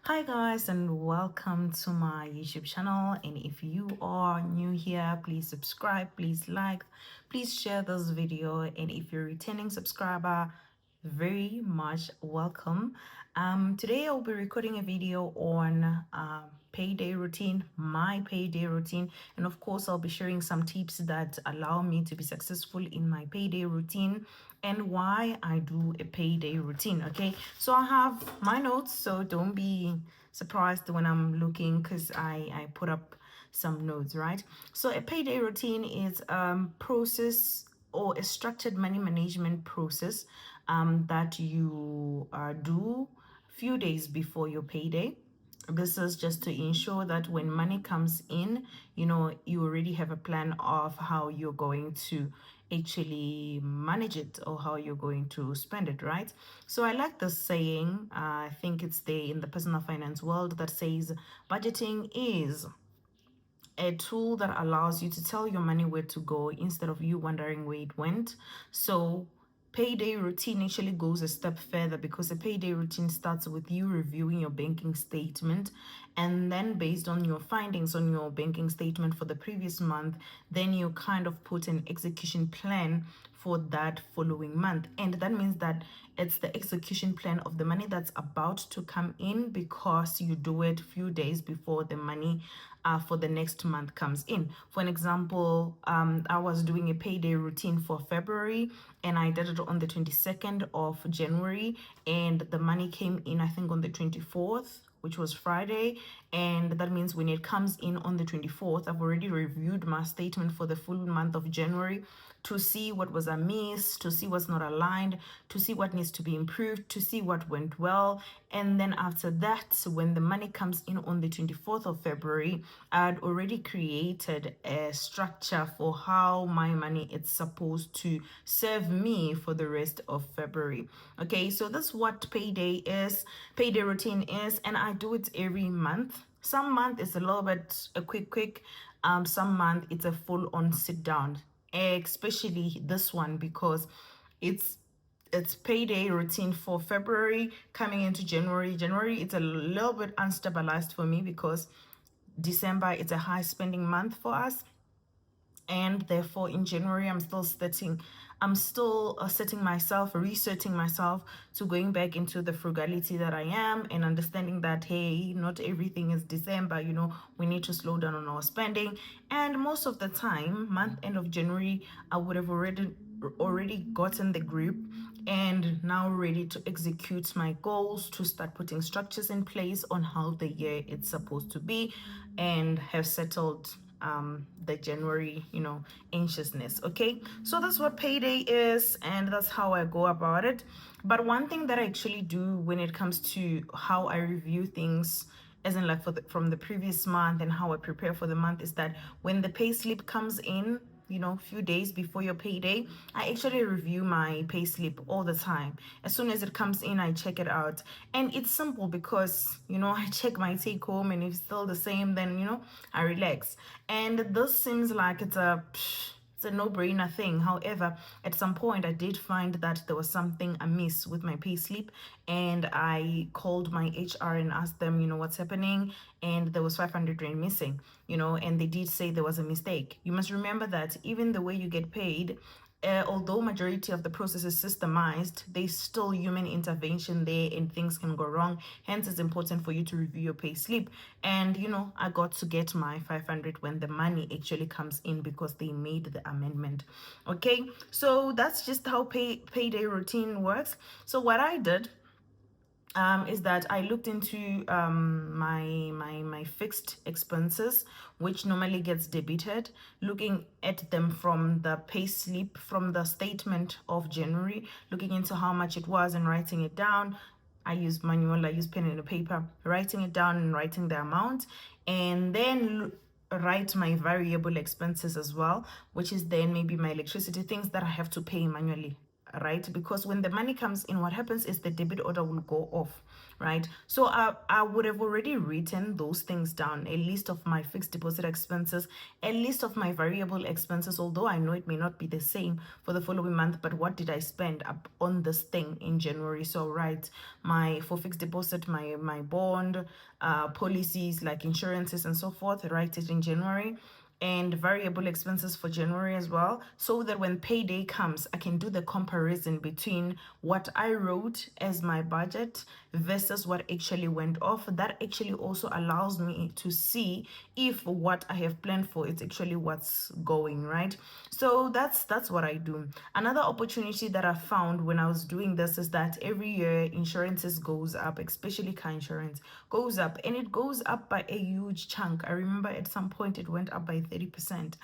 Hi guys, and welcome to my YouTube channel. And if you are new here, please subscribe, please like, please share this video. And if you're a returning subscriber, very much welcome. Today I'll be recording a video on payday routine, my payday routine, and of course I'll be sharing some tips that allow me to be successful in my payday routine and why I do a payday routine. Okay, so I have my notes, so don't be surprised when I'm looking because I put up some notes, right? So a payday routine is process or a structured money management process that you do few days before your payday. This is just to ensure that when money comes in, you already have a plan of how you're going to actually manage it or how you're going to spend it, right? So I like this saying, I think it's there in the personal finance world, that says budgeting is a tool that allows you to tell your money where to go instead of you wondering where it went. So payday routine actually goes a step further, because a payday routine starts with you reviewing your banking statement, and then based on your findings on your banking statement for the previous month, then you kind of put an execution plan for that following month. And that means that it's the execution plan of the money that's about to come in, because you do it few days before the money for the next month comes in. For an example, I was doing a payday routine for February, and I did it on the 22nd of January, and the money came in, I think, on the 24th, which was Friday. And that means when it comes in on the 24th, I've already reviewed my statement for the full month of January to see what was amiss, to see what's not aligned, to see what needs to be improved, to see what went well. And then after that, when the money comes in on the 24th of February, I'd already created a structure for how my money is supposed to serve me for the rest of February. Okay, so that's what payday routine is, and I do it every month. Some month it's a little bit a quick. Some month it's a full on sit down, especially this one, because it's payday routine for February coming into January. January, it's a little bit unstabilized for me because December, it's a high spending month for us, and therefore in January I'm still setting myself, resetting myself to going back into the frugality that I am, and understanding that, hey, not everything is December, we need to slow down on our spending. And most of the time, month end of January, I would have already gotten the grip and now ready to execute my goals, to start putting structures in place on how the year it's supposed to be, and have settled the January, anxiousness. Okay, so that's what payday is, and that's how I go about it. But one thing that I actually do when it comes to how I review things, as in like from the previous month, and how I prepare for the month, is that when the pay slip comes in, a few days before your payday, I actually review my pay slip all the time. As soon as it comes in, I check it out. And it's simple because, I check my take home, and if it's still the same, then, I relax. And this seems like it's a no-brainer thing. However, at some point I did find that there was something amiss with my payslip, and I called my HR and asked them, what's happening, and there was 500 rand missing, and they did say there was a mistake. You must remember that even the way you get paid, although majority of the process is systemized, there's still human intervention there, and things can go wrong. Hence, it's important for you to review your pay slip. And I got to get my 500 when the money actually comes in, because they made the amendment. Okay, so that's just how payday routine works. So what I did is that I looked into my fixed expenses, which normally gets debited, looking at them from the pay slip, from the statement of January, looking into how much it was and writing it down. I use manual, I use pen and a paper, writing it down and writing the amount, and then write my variable expenses as well, which is then maybe my electricity, things that I have to pay manually, right? Because when the money comes in, what happens is the debit order will go off. right? So I would have already written those things down, a list of my fixed deposit expenses, a list of my variable expenses, although I know it may not be the same for the following month, but what did I spend up on this thing in January? So write my, for fixed deposit, my bond, policies like insurances and so forth, write it in January, and variable expenses for January as well, so that when payday comes, I can do the comparison between what I wrote as my budget versus what actually went off. That actually also allows me to see if what I have planned for is actually what's going, right? So that's what I do. Another opportunity that I found when I was doing this is that every year insurances goes up, especially car insurance goes up, and it goes up by a huge chunk. I remember at some point it went up by 30%.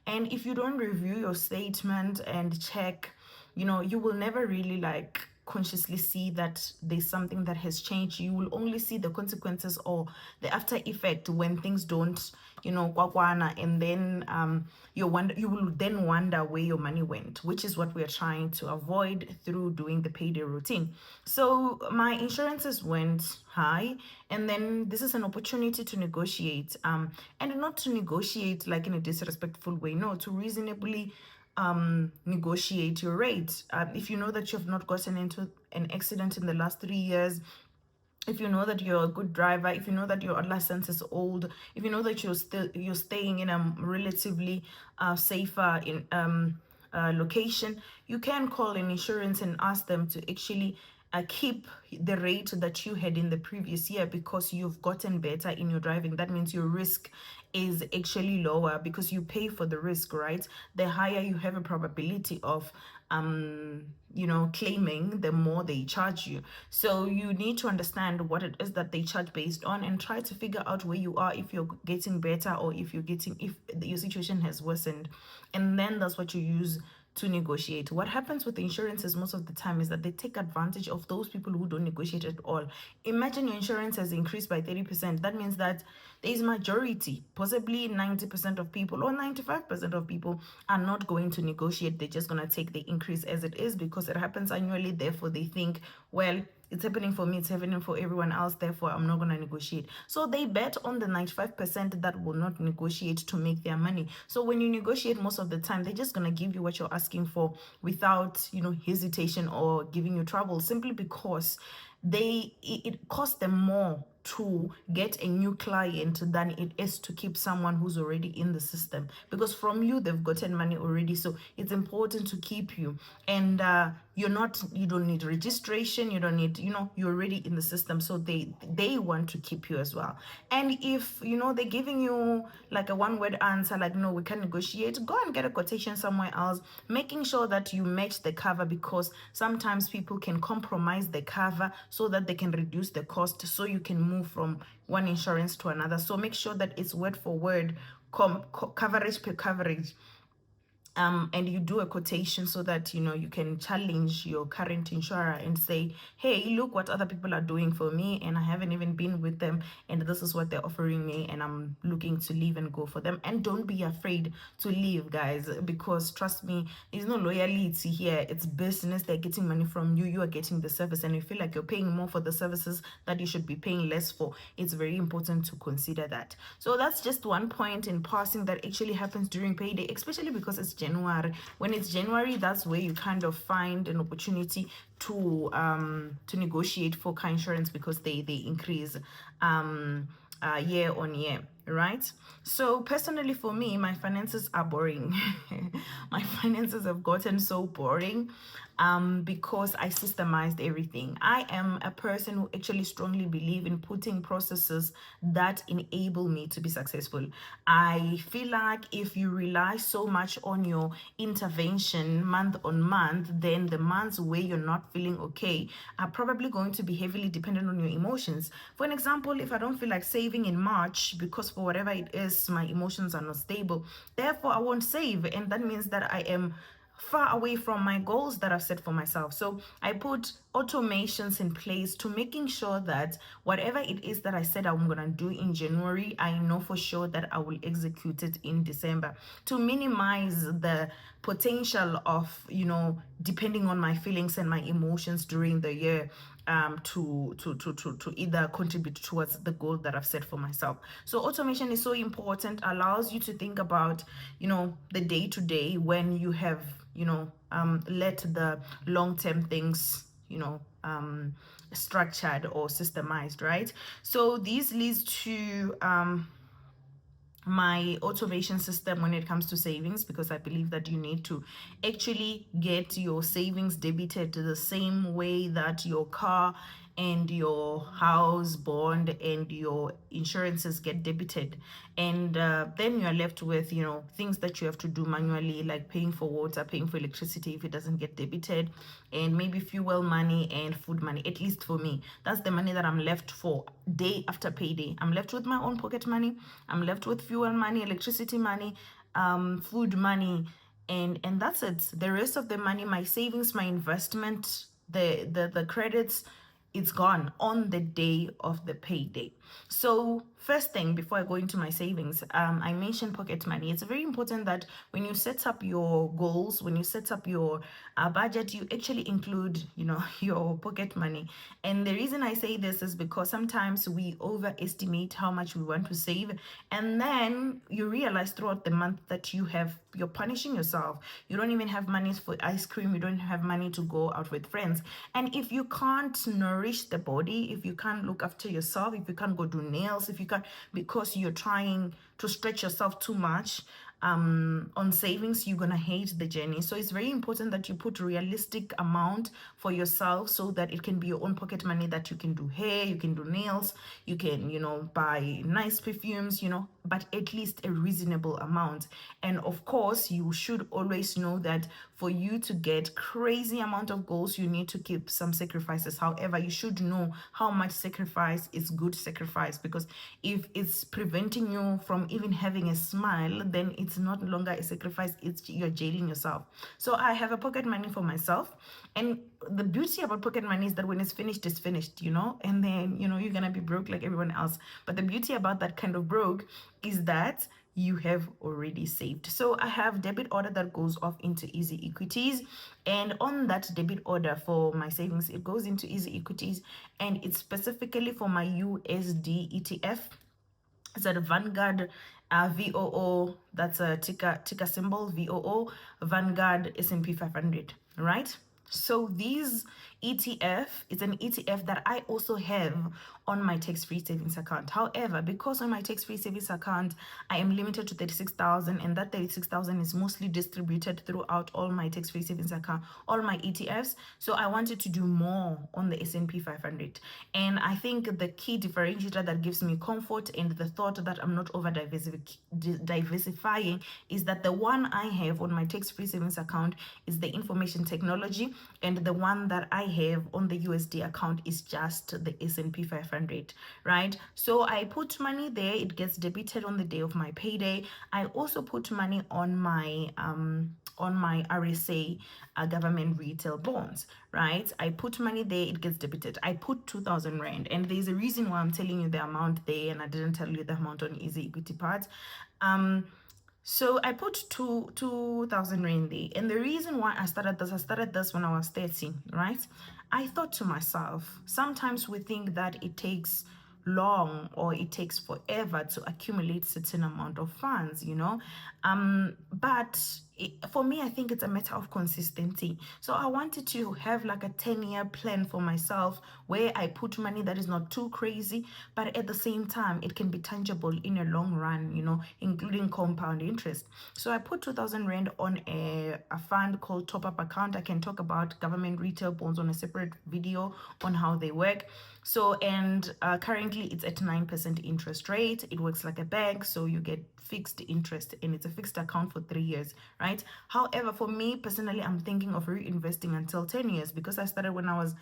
And if you don't review your statement and check, you will never really like consciously see that there's something that has changed. You will only see the consequences or the after effect when things don't, kwakwana, and then you will then wonder where your money went, which is what we are trying to avoid through doing the payday routine. So my insurances went high, and then this is an opportunity to negotiate, and not to negotiate like in a disrespectful way, no, to reasonably negotiate your rate. If you know that you've not gotten into an accident in the last 3 years, if you know that you're a good driver, if you know that your license is old, if you know that you're staying in a relatively safer in location, you can call an insurance and ask them to actually keep the rate that you had in the previous year, because you've gotten better in your driving. That means your risk is actually lower because you pay for the risk, right? The higher you have a probability of claiming, the more they charge you. So you need to understand what it is that they charge based on, and try to figure out where you are, if you're getting better or if your situation has worsened, and then that's what you use to negotiate. What happens with insurances most of the time is that they take advantage of those people who don't negotiate at all. Imagine your insurance has increased by 30%. That means that there is majority, possibly 90% of people or 95% of people are not going to negotiate. They're just going to take the increase as it is because it happens annually. Therefore, they think, well, it's happening for me, it's happening for everyone else, therefore I'm not going to negotiate. So they bet on the 95% that will not negotiate to make their money. So when you negotiate, most of the time they're just going to give you what you're asking for without hesitation or giving you trouble, simply because it costs them more to get a new client than it is to keep someone who's already in the system, because from you they've gotten money already. So it's important to keep you, and you don't need registration, you don't need, you're already in the system, so they want to keep you as well. And if they're giving you like a one word answer, like no, we can negotiate, go and get a quotation somewhere else, making sure that you match the cover, because sometimes people can compromise the cover so that they can reduce the cost, so you can move from one insurance to another. So make sure that it's word for word, coverage per coverage, and you do a quotation so that you can challenge your current insurer and say, hey, look what other people are doing for me, and I haven't even been with them, and this is what they're offering me, and I'm looking to leave and go for them. And don't be afraid to leave, guys, because trust me, there's no loyalty here. It's business. They're getting money from you, you are getting the service, and you feel like you're paying more for the services that you should be paying less for. It's very important to consider that. So that's just one point in passing that actually happens during payday, especially because it's January. When it's January, that's where you kind of find an opportunity to negotiate for car insurance, because they increase year on year, right? So personally for me, my finances are boring. My finances have gotten so boring because I systemized everything. I am a person who actually strongly believe in putting processes that enable me to be successful. I feel like if you rely so much on your intervention month on month, then the months where you're not feeling okay are probably going to be heavily dependent on your emotions. For an example, if I don't feel like saving in March because for whatever it is, my emotions are not stable, therefore I won't save, and that means that I am far away from my goals that I've set for myself. So I put automations in place to making sure that whatever it is that I said I'm gonna do in January, I know for sure that I will execute it in December, to minimize the potential of depending on my feelings and my emotions during the year. to either contribute towards the goal that I've set for myself. So automation is so important, allows you to think about, the day to day when you have, let the long-term things, structured or systemized, right? So this leads to my automation system when it comes to savings, because I believe that you need to actually get your savings debited the same way that your car and your house bond and your insurances get debited. And then you're left with things that you have to do manually, like paying for water, paying for electricity if it doesn't get debited, and maybe fuel money and food money. At least for me, that's the money that I'm left for day after payday. I'm left with my own pocket money, I'm left with fuel money, electricity money, food money, and that's it. The rest of the money, my savings, my investment, the credits, it's gone on the day of the payday. So first thing, before I go into my savings, I mentioned pocket money. It's very important that when you set up your goals, when you set up your budget, you actually include your pocket money. And the reason I say this is because sometimes we overestimate how much we want to save, and then you realize throughout the month that you're punishing yourself. You don't even have money for ice cream, you don't have money to go out with friends. And if you can't nourish the body, if you can't look after yourself, if you can't go do nails, if you can't, because you're trying to stretch yourself too much on savings, you're gonna hate the journey. So it's very important that you put realistic amount for yourself, so that it can be your own pocket money, that you can do hair, you can do nails, you can buy nice perfumes, but at least a reasonable amount. And of course, you should always know that for you to get crazy amount of goals, you need to keep some sacrifices. However, you should know how much sacrifice is good sacrifice, because if it's preventing you from even having a smile, then it's not longer a sacrifice, you're jailing yourself. So I have a pocket money for myself, and the beauty about pocket money is that when it's finished, it's finished, and then you're gonna be broke like everyone else. But the beauty about that kind of broke is that you have already saved. So I have debit order that goes off into easy equities, and on that debit order for my savings, it goes into easy equities, and it's specifically for my USD ETF. It's at Vanguard VOO. That's a ticker symbol VOO, Vanguard S&P 500, right? So these ETF is an ETF that I also have on my tax-free savings account. However, because on my tax-free savings account, I am limited to 36,000, and that 36,000 is mostly distributed throughout all my tax-free savings account, all my ETFs. So I wanted to do more on the S&P 500. And I think the key differentiator that gives me comfort and the thought that I'm not over diversifying is that the one I have on my tax-free savings account is the information technology, and the one that I have on the USD account is just the S&P 500, right? So I put money there, it gets debited on the day of my payday. I also put money on my RSA government retail bonds, right? I put money there, it gets debited. I put 2,000 rand, and there's a reason why I'm telling you the amount there and I didn't tell you the amount on easy equity part. So I put 2,000 rand there. And the reason why I started this when I was 30, right? I thought to myself, sometimes we think that it takes long or it takes forever to accumulate certain amount of funds, but for me, I think it's a matter of consistency. So I wanted to have like a 10-year plan for myself, where I put money that is not too crazy, but at the same time it can be tangible in a long run, including compound interest. So I put 2,000 rand on a fund called Top Up Account. I can talk about government retail bonds on a separate video on how they work. So, and currently it's at 9% interest rate. It works like a bank, so you get fixed interest, and it's a fixed account for 3 years, right? However, for me personally, I'm thinking of reinvesting until 10 years, because I started when I was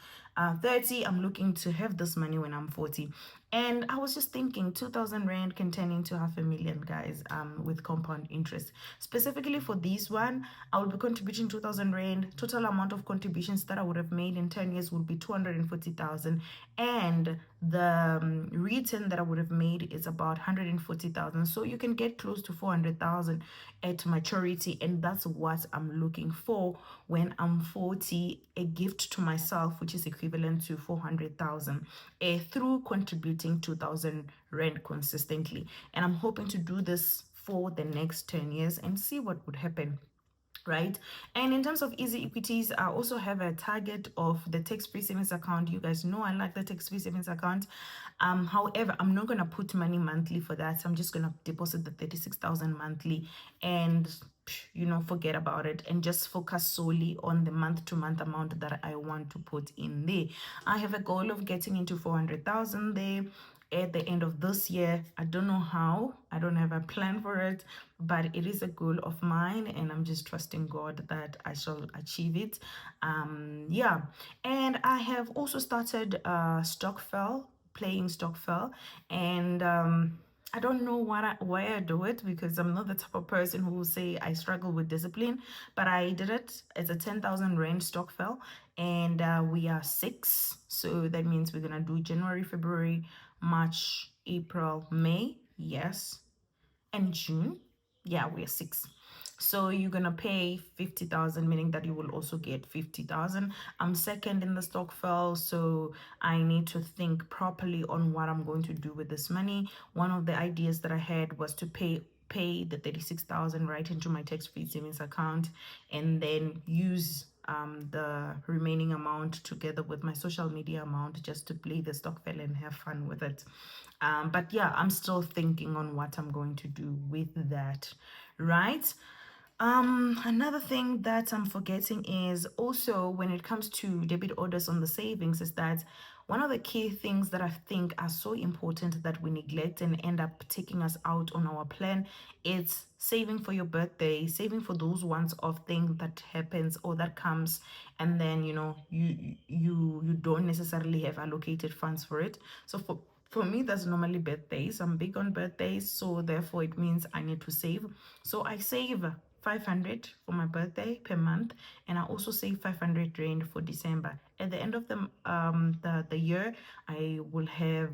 30. I'm looking to have this money when I'm 40. And I was just thinking 2,000 rand can turn into half a million, guys, with compound interest. Specifically for this one, I will be contributing 2,000 rand. Total amount of contributions that I would have made in 10 years would be 240,000. And the return that I would have made is about 140,000. So you can get close to 400,000 at maturity. And that's what I'm looking for when I'm 40, a gift to myself, which is equivalent to 400,000 through contributing 2,000 rand consistently. And I'm hoping to do this for the next 10 years and see what would happen, right? And in terms of easy equities, I also have a target of the tax-free savings account. You guys know I like the tax-free savings account. However, I'm not gonna put money monthly for that. So I'm just gonna deposit the 36,000 monthly and forget about it and just focus solely on the month-to-month amount that I want to put in there. I have a goal of getting into 400,000 there at the end of this year. I don't know how, I don't have a plan for it, but it is a goal of mine and I'm just trusting God that I shall achieve it. Yeah, and I have also started Stockfell, playing Stockfell, and I don't know why I do it, because I'm not the type of person who will say I struggle with discipline, but I did it as a 10,000 rand Stockfell, and we are six, so that means we're gonna do January, February, March, April, May, yes, and June. Yeah, we're six. So you're gonna pay 50,000, meaning that you will also get 50,000. I'm second in the stock fell, so I need to think properly on what I'm going to do with this money. One of the ideas that I had was to pay the 36,000 right into my tax-free savings account, and then use the remaining amount together with my social media amount just to play the stock fell and have fun with it. But yeah, I'm still thinking on what I'm going to do with that, right? Another thing that I'm forgetting is also when it comes to debit orders on the savings is that one of the key things that I think are so important that we neglect and end up taking us out on our plan is saving for your birthday, saving for those once-off thing that happens or that comes, and then you don't necessarily have allocated funds for it. So for me, that's normally birthdays. I'm big on birthdays, so therefore it means I need to save. So I save 500 for my birthday per month, and I also save 500 rand for December. At the end of the year, I will have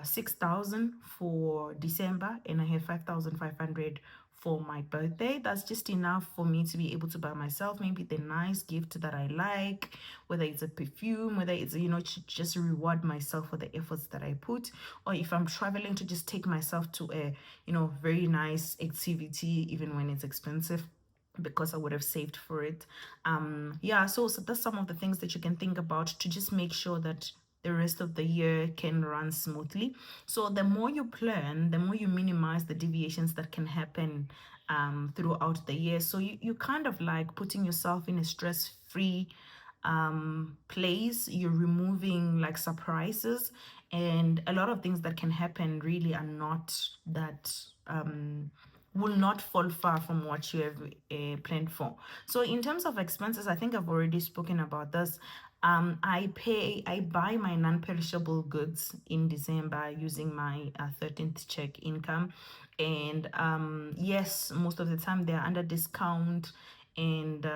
6,000 for December, and I have 5,500 for my birthday. That's just enough for me to be able to buy myself maybe the nice gift that I like, whether it's a perfume, whether it's to just reward myself for the efforts that I put, or if I'm traveling, to just take myself to a very nice activity even when it's expensive, because I would have saved for it. Yeah, so that's some of the things that you can think about to just make sure that the rest of the year can run smoothly. So the more you plan, the more you minimize the deviations that can happen throughout the year. So you kind of like putting yourself in a stress-free place. You're removing like surprises, and a lot of things that can happen really are not that will not fall far from what you have planned for. So in terms of expenses, I think I've already spoken about this. I buy my non-perishable goods in December using my 13th check income. And yes, most of the time they're under discount, and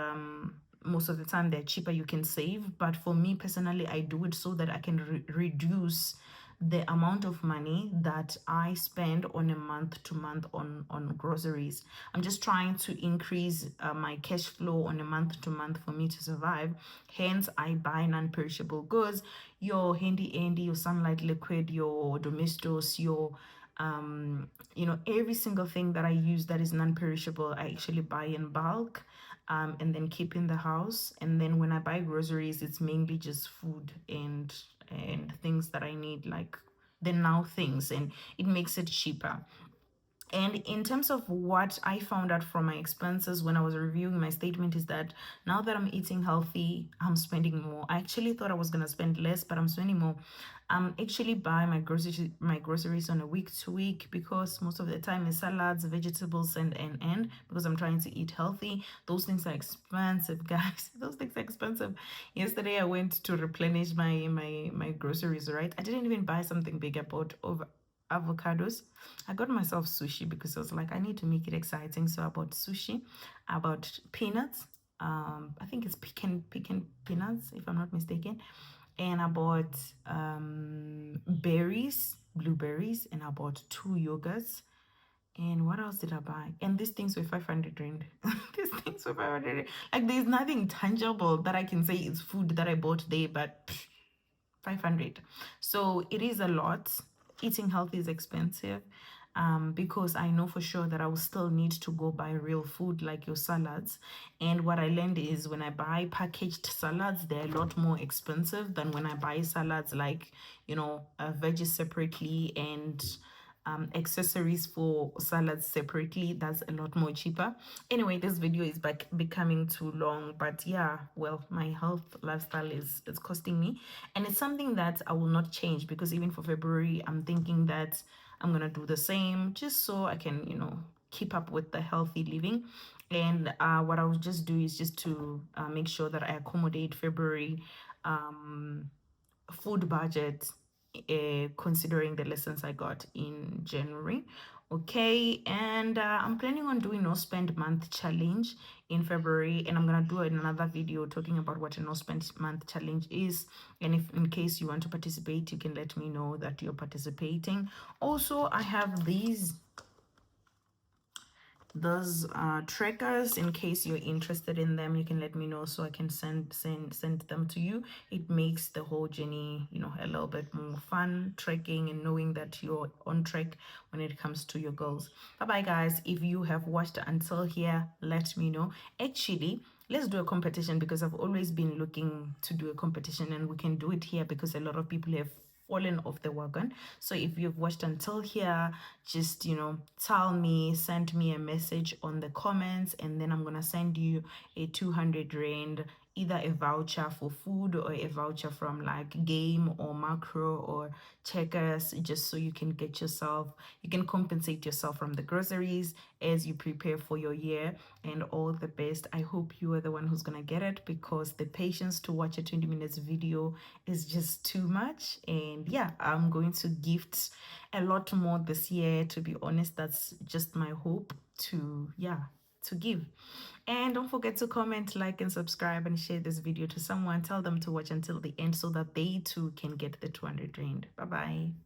most of the time they're cheaper, you can save. But for me personally, I do it so that I can reduce the amount of money that I spend on a month to month on groceries. I'm just trying to increase my cash flow on a month to month for me to survive. Hence, I buy non-perishable goods, your Handy Andy, your Sunlight Liquid, your Domestos, your every single thing that I use that is non-perishable, I actually buy in bulk, and then keep in the house. And then when I buy groceries, it's mainly just food and things that I need, like the now things, and it makes it cheaper. And in terms of what I found out from my expenses when I was reviewing my statement is that now that I'm eating healthy, I'm spending more. I actually thought I was gonna spend less, but I'm spending more. I'm actually buying my groceries on a week to week, because most of the time is salads, vegetables, and because I'm trying to eat healthy. Those things are expensive, guys. Those things are expensive. Yesterday I went to replenish my groceries, right? I didn't even buy something big. I bought over avocados. I got myself sushi because I was like, I need to make it exciting. So I bought sushi. I bought peanuts. I think it's pecan peanuts, if I'm not mistaken. And I bought berries, blueberries, and I bought 2 yogurts. And what else did I buy? And these things were 500 rand. These things were 500. Like, there's nothing tangible that I can say it's food that I bought there, but 500. So it is a lot. Eating healthy is expensive, because I know for sure that I will still need to go buy real food like your salads. And what I learned is when I buy packaged salads, they're a lot more expensive than when I buy salads like, veggies separately and accessories for salads separately. That's a lot more cheaper. Anyway, this video is becoming too long, but yeah, well, my health lifestyle is costing me, and it's something that I will not change, because even for February I'm thinking that I'm gonna do the same, just so I can, keep up with the healthy living. And what I will just do is just to make sure that I accommodate February food budget, considering the lessons I got in January. Okay, and I'm planning on doing no spend month challenge in February, and I'm gonna do another video talking about what a no spend month challenge is. And if in case you want to participate, you can let me know that you're participating. Also, I have those trackers. In case you're interested in them, you can let me know so I can send them to you. It makes the whole journey, a little bit more fun, tracking and knowing that you're on track when it comes to your goals. Bye bye, guys. If you have watched until here, let me know. Actually, let's do a competition, because I've always been looking to do a competition, and we can do it here because a lot of people have fallen off the wagon. So if you've watched until here, just tell me, send me a message on the comments, and then I'm gonna send you a 200 rand, either a voucher for food or a voucher from like Game or Macro or Checkers, just so you can compensate yourself from the groceries as you prepare for your year. And all the best. I hope you are the one who's gonna get it, because the patience to watch a 20 minutes video is just too much. And yeah, I'm going to gift a lot more this year. To be honest, that's just my hope to give. And don't forget to comment, like, and subscribe, and share this video to someone. Tell them to watch until the end so that they too can get the 200 rand. Bye bye.